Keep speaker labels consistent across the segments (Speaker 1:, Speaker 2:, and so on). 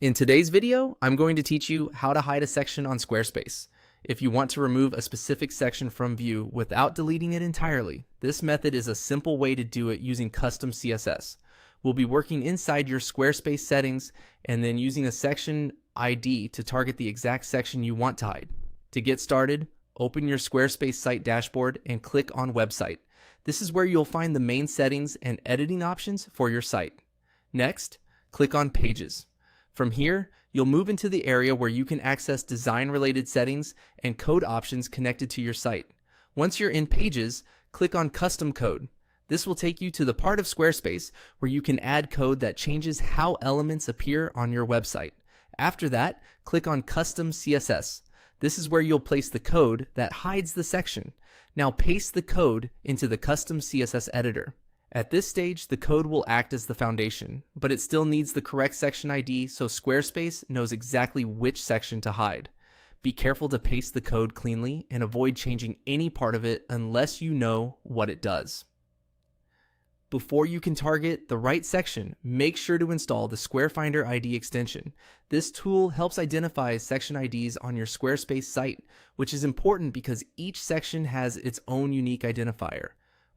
Speaker 1: In today's video, I'm going to teach you how to hide a section on Squarespace. If you want to remove a specific section from view without deleting it entirely, this method is a simple way to do it using custom CSS. We'll be working inside your Squarespace settings and then using a section ID to target the exact section you want to hide. To get started, open your Squarespace site dashboard and click on Website. This is where you'll find the main settings and editing options for your site. Next, click on Pages. From here, you'll move into the area where you can access design-related settings and code options connected to your site. Once you're in Pages, click on Custom Code. This will take you to the part of Squarespace where you can add code that changes how elements appear on your website. After that, click on Custom CSS. This is where you'll place the code that hides the section. Now paste the code into the Custom CSS editor. At this stage, the code will act as the foundation, but it still needs the correct section ID so Squarespace knows exactly which section to hide. Be careful to paste the code cleanly and avoid changing any part of it unless you know what it does. Before you can target the right section, make sure to install the Square Finder ID extension. This tool helps identify section IDs on your Squarespace site, which is important because each section has its own unique identifier.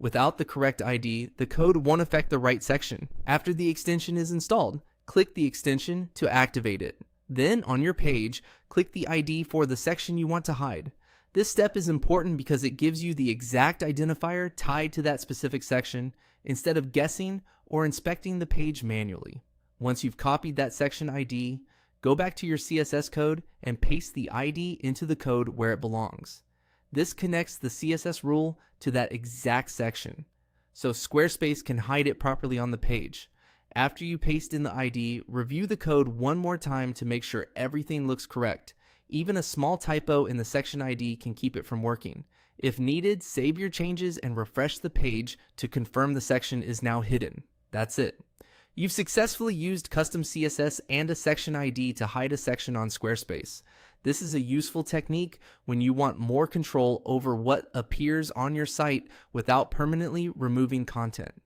Speaker 1: Without the correct ID, the code won't affect the right section. After the extension is installed, click the extension to activate it. Then, on your page, click the ID for the section you want to hide. This step is important because it gives you the exact identifier tied to that specific section instead of guessing or inspecting the page manually. Once you've copied that section ID, go back to your CSS code and paste the ID into the code where it belongs. This connects the CSS rule to that exact section, so Squarespace can hide it properly on the page. After you paste in the ID, review the code one more time to make sure everything looks correct. Even a small typo in the section ID can keep it from working. If needed, save your changes and refresh the page to confirm the section is now hidden. That's it. You've successfully used custom CSS and a section ID to hide a section on Squarespace. This is a useful technique when you want more control over what appears on your site without permanently removing content.